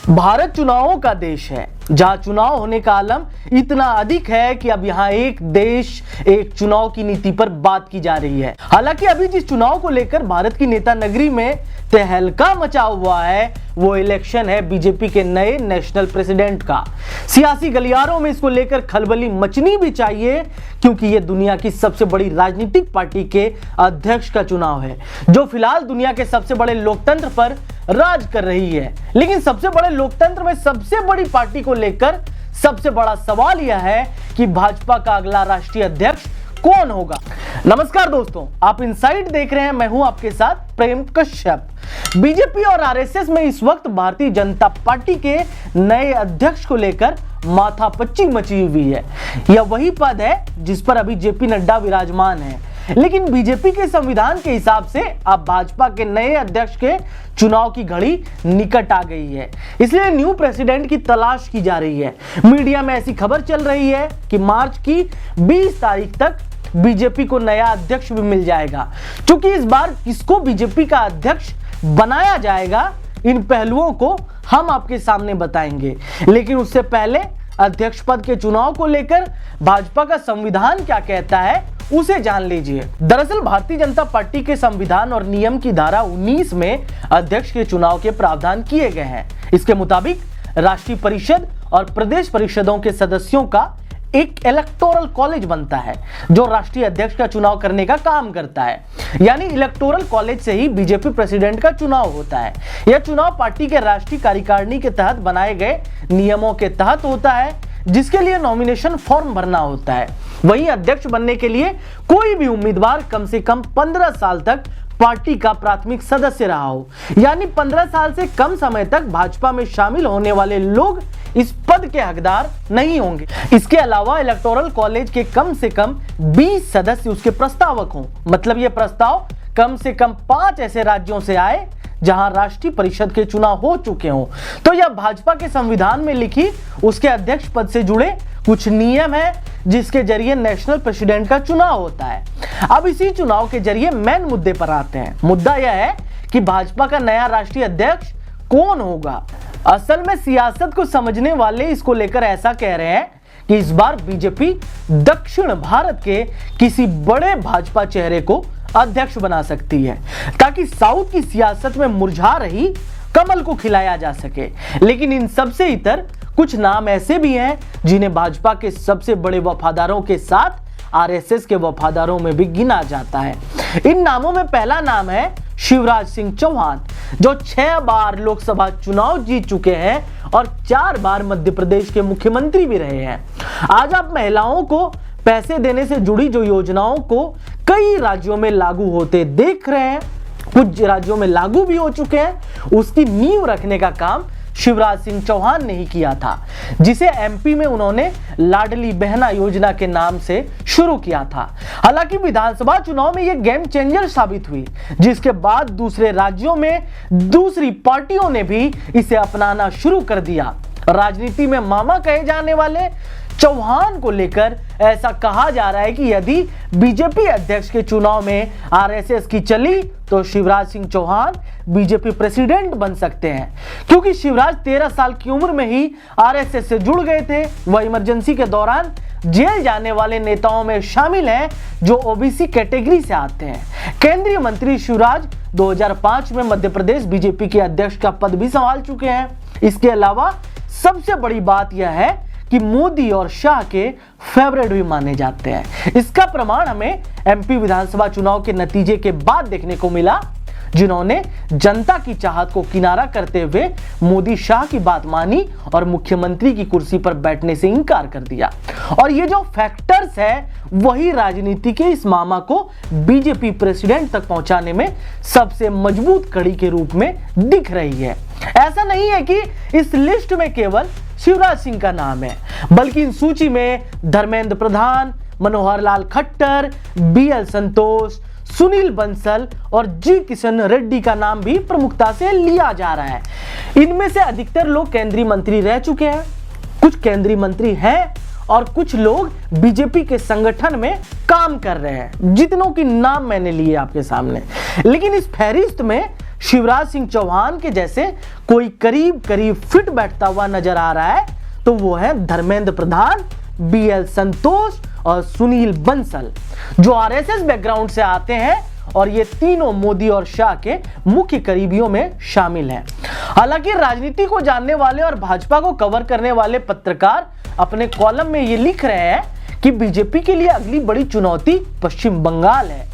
भारत चुनावों का देश है, जहां चुनाव होने का आलम इतना अधिक है कि अब यहां एक देश एक चुनाव की नीति पर बात की जा रही है। हालांकि अभी जिस चुनाव को लेकर भारत की नेता नगरी में तहलका मचा हुआ है वो इलेक्शन है बीजेपी के नए नेशनल प्रेसिडेंट का। सियासी गलियारों में इसको लेकर खलबली मचनी भी चाहिए, क्योंकि ये दुनिया की सबसे बड़ी राजनीतिक पार्टी के अध्यक्ष का चुनाव है, जो फिलहाल दुनिया के सबसे बड़े लोकतंत्र पर राज कर रही है। लेकिन सबसे बड़े लोकतंत्र में सबसे बड़ी पार्टी को लेकर सबसे बड़ा सवाल यह है कि भाजपा का अगला राष्ट्रीय अध्यक्ष कौन होगा। नमस्कार दोस्तों, आप इनसाइड देख रहे हैं, मैं हूं आपके साथ प्रेम कश्यप। बीजेपी और आरएसएस में इस वक्त भारतीय जनता पार्टी के नए अध्यक्ष को लेकर माथापच्ची मची हुई है। यह वही पद है जिस पर अभी जेपी नड्डा विराजमान है, लेकिन बीजेपी के संविधान के हिसाब से अब भाजपा के नए अध्यक्ष के चुनाव की घड़ी निकट आ गई है, इसलिए न्यू प्रेसिडेंट की तलाश की जा रही है। मीडिया में ऐसी खबर चल रही है कि मार्च की 20 तारीख तक बीजेपी को नया अध्यक्ष भी मिल जाएगा। क्योंकि इस बार किसको बीजेपी का अध्यक्ष बनाया जाएगा, इन पहलुओं को हम आपके सामने बताएंगे। लेकिन उससे पहले अध्यक्ष पद के चुनाव को लेकर भाजपा का संविधान क्या कहता है उसे जान लीजिए। दरअसल भारतीय जनता पार्टी के संविधान और नियम की धारा 19 में अध्यक्ष के चुनाव के प्रावधान किए गए हैं। इसके मुताबिक राष्ट्रीय परिषद और प्रदेश परिषदों के सदस्यों का एक इलेक्टोरल कॉलेज बनता है, जो राष्ट्रीय अध्यक्ष का चुनाव करने का काम करता है। यानी इलेक्टोरल कॉलेज से ही बीजेपी प्रेसिडेंट का चुनाव होता है। यह चुनाव पार्टी के राष्ट्रीय कार्यकारिणी के तहत बनाए गए नियमों के तहत होता है, जिसके लिए नॉमिनेशन फॉर्म भरना होता है। वहीं अध्यक्ष बनने के लिए कोई भी उम्मीदवार कम से कम 15 साल तक पार्टी का प्राथमिक सदस्य रहा हो, यानी 15 साल से कम समय तक भाजपा में शामिल होने वाले लोग इस पद के हकदार नहीं होंगे। इसके अलावा इलेक्टोरल कॉलेज के कम से कम 20 सदस्य उसके प्रस्तावक हों। मतलब यह प्रस्ताव कम से कम 5 ऐसे राज्यों से आए जहां राष्ट्रीय परिषद के चुनाव हो चुके हों। तो यह भाजपा के संविधान में लिखी उसके अध्यक्ष पद से जुड़े कुछ नियम है, जिसके जरिए नेशनल प्रेसिडेंट का चुनाव होता है। अब इसी चुनाव के जरिए मेन मुद्दे पर आते हैं। मुद्दा यह है कि भाजपा का नया राष्ट्रीय अध्यक्ष कौन होगा। असल में सियासत को समझने वाले इसको लेकर ऐसा कह रहे हैं कि इस बार बीजेपी दक्षिण भारत के किसी बड़े भाजपा चेहरे को अध्यक्ष बना सकती है, ताकि साउथ की सियासत में मुरझा रही कमल को खिलाया जा सके। लेकिन इन सबसे इतर कुछ नाम ऐसे भी हैं जिन्हें भाजपा के सबसे बड़े वफादारों के साथ आरएसएस के वफादारों में भी गिना जाता है। इन नामों में पहला नाम है शिवराज सिंह चौहान, जो 6 बार लोकसभा चुनाव जीत चुके हैं और 4 बार मध्य प्रदेश के मुख्यमंत्री भी रहे हैं। आज आप महिलाओं को पैसे देने से जुड़ी जो योजनाओं को कई राज्यों में लागू होते देख रहे हैं, कुछ राज्यों में लागू भी हो चुके हैं, उसकी नींव रखने का काम शिवराज सिंह चौहान ने ही किया था, जिसे एमपी में उन्होंने लाडली बहना योजना के नाम से शुरू किया था। हालांकि विधानसभा चुनाव में यह गेम चेंजर साबित हुई, जिसके बाद दूसरे राज्यों में दूसरी पार्टियों ने भी इसे अपनाना शुरू कर दिया। राजनीति में मामा कहे जाने वाले चौहान को लेकर ऐसा कहा जा रहा है कि यदि बीजेपी अध्यक्ष के चुनाव में आरएसएस की चली तो शिवराज सिंह चौहान बीजेपी प्रेसिडेंट बन सकते हैं, क्योंकि शिवराज 13 साल की उम्र में ही आरएसएस से जुड़ गए थे। वह इमरजेंसी के दौरान जेल जाने वाले नेताओं में शामिल हैं जो ओबीसी कैटेगरी से आते हैं। केंद्रीय मंत्री शिवराज 2005 में मध्य प्रदेश बीजेपी के अध्यक्ष का पद भी संभाल चुके हैं। इसके अलावा सबसे बड़ी बात यह है कि मोदी और शाह के फेवरेट भी माने जाते हैं। इसका प्रमाण हमें एमपी विधानसभा चुनाव के नतीजे के बाद देखने को मिला, जिन्होंने जनता की चाहत को किनारा करते हुए मोदी शाह की बात मानी और मुख्यमंत्री की कुर्सी पर बैठने से इनकार कर दिया। और ये जो फैक्टर्स है वही राजनीति के इस मामा को बीजेपी प्रेसिडेंट तक पहुंचाने में सबसे मजबूत कड़ी के रूप में दिख रही है। ऐसा नहीं है कि इस लिस्ट में केवल शिवराज सिंह का नाम है, बल्कि इन सूची में धर्मेंद्र प्रधान, मनोहर लाल खट्टर, बीएल संतोष, सुनील बंसल और जी किशन रेड्डी का नाम भी प्रमुखता से लिया जा रहा है। इनमें से अधिकतर लोग केंद्रीय मंत्री रह चुके हैं, कुछ केंद्रीय मंत्री हैं और कुछ लोग बीजेपी के संगठन में काम कर रहे हैं, जितनों की नाम मैंने लिए आपके सामने। लेकिन इस फहरिस्त में शिवराज सिंह चौहान के जैसे कोई करीब करीब फिट बैठता हुआ नजर आ रहा है तो वो है धर्मेंद्र प्रधान, BL संतोष और सुनील बंसल, जो आरएसएस बैकग्राउंड से आते हैं और ये तीनों मोदी और शाह के मुख्य करीबियों में शामिल हैं। हालांकि राजनीति को जानने वाले और भाजपा को कवर करने वाले पत्रकार अपने कॉलम में ये लिख रहे हैं कि बीजेपी के लिए अगली बड़ी चुनौती पश्चिम बंगाल है।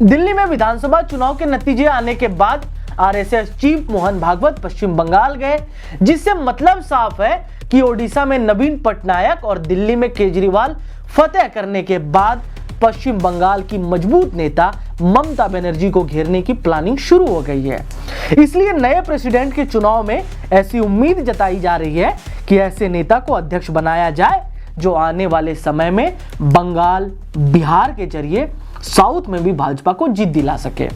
दिल्ली में विधानसभा चुनाव के नतीजे आने के बाद आरएसएस चीफ मोहन भागवत पश्चिम बंगाल गए, जिससे मतलब साफ है कि ओडिशा में नवीन पटनायक और दिल्ली में केजरीवाल फतेह करने के बाद पश्चिम बंगाल की मजबूत नेता ममता बनर्जी को घेरने की प्लानिंग शुरू हो गई है। इसलिए नए प्रेसिडेंट के चुनाव में ऐसी उम्मीद जताई जा रही है कि ऐसे नेता को अध्यक्ष बनाया जाए जो आने वाले समय में बंगाल, बिहार के जरिए साउथ में भी भाजपा को जीत दिला सके।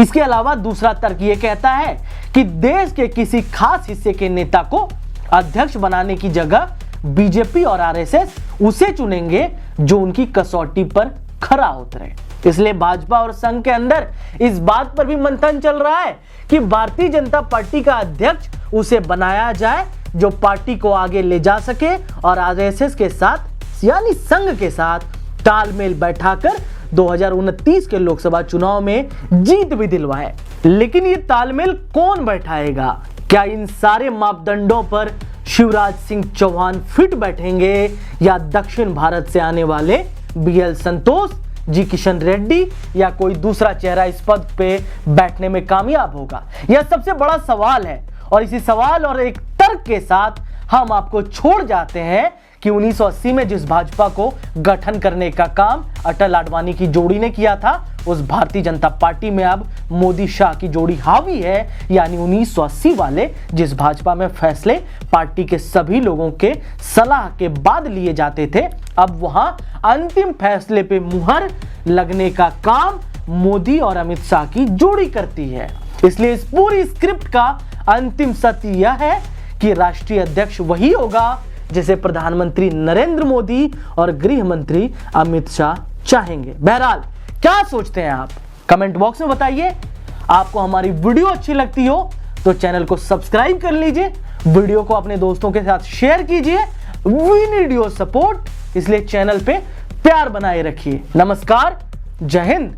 इसके अलावा दूसरा तर्क यह कहता है कि देश के किसी खास हिस्से के नेता को अध्यक्ष बनाने की जगह बीजेपी और आरएसएस उसे चुनेंगे जो उनकी कसौटी पर खरा उतरे। इसलिए भाजपा और संघ के अंदर इस बात पर भी मंथन चल रहा है कि भारतीय जनता पार्टी का अध्यक्ष उसे बनाया जाए जो पार्टी को आगे ले जा सके और आरएसएस के साथ यानी संघ के साथ तालमेल बैठाकर 2029 के लोकसभा चुनाव में जीत भी दिलवाए। लेकिन ये तालमेल कौन बैठाएगा? क्या इन सारे मापदंडों पर शिवराज सिंह चौहान फिट बैठेंगे या दक्षिण भारत से आने वाले BL संतोष, जी किशन रेड्डी या कोई दूसरा चेहरा इस पद पे बैठने में कामयाब होगा? यह सबसे बड़ा सवाल है और इसी सवाल और एक तर्क के साथ हम आपको छोड़ जाते हैं कि 1980 में जिस भाजपा को गठन करने का काम अटल आडवाणी की जोड़ी ने किया था, उस भारतीय जनता पार्टी में अब मोदी शाह की जोड़ी हावी है। यानी 1980 वाले जिस भाजपा में फैसले पार्टी के सभी लोगों के सलाह के बाद लिए जाते थे, अब वहां अंतिम फैसले पे मुहर लगने का काम मोदी और अमित शाह की जोड़ी करती है। इसलिए इस पूरी स्क्रिप्ट का अंतिम सत्य यह है कि राष्ट्रीय अध्यक्ष वही होगा जिसे प्रधानमंत्री नरेंद्र मोदी और गृह मंत्री अमित शाह चाहेंगे। बहरहाल क्या सोचते हैं आप? कमेंट बॉक्स में बताइए। आपको हमारी वीडियो अच्छी लगती हो तो चैनल को सब्सक्राइब कर लीजिए, वीडियो को अपने दोस्तों के साथ शेयर कीजिए। वी नीड योर सपोर्ट, इसलिए चैनल पे प्यार बनाए रखिए। नमस्कार, जय हिंद।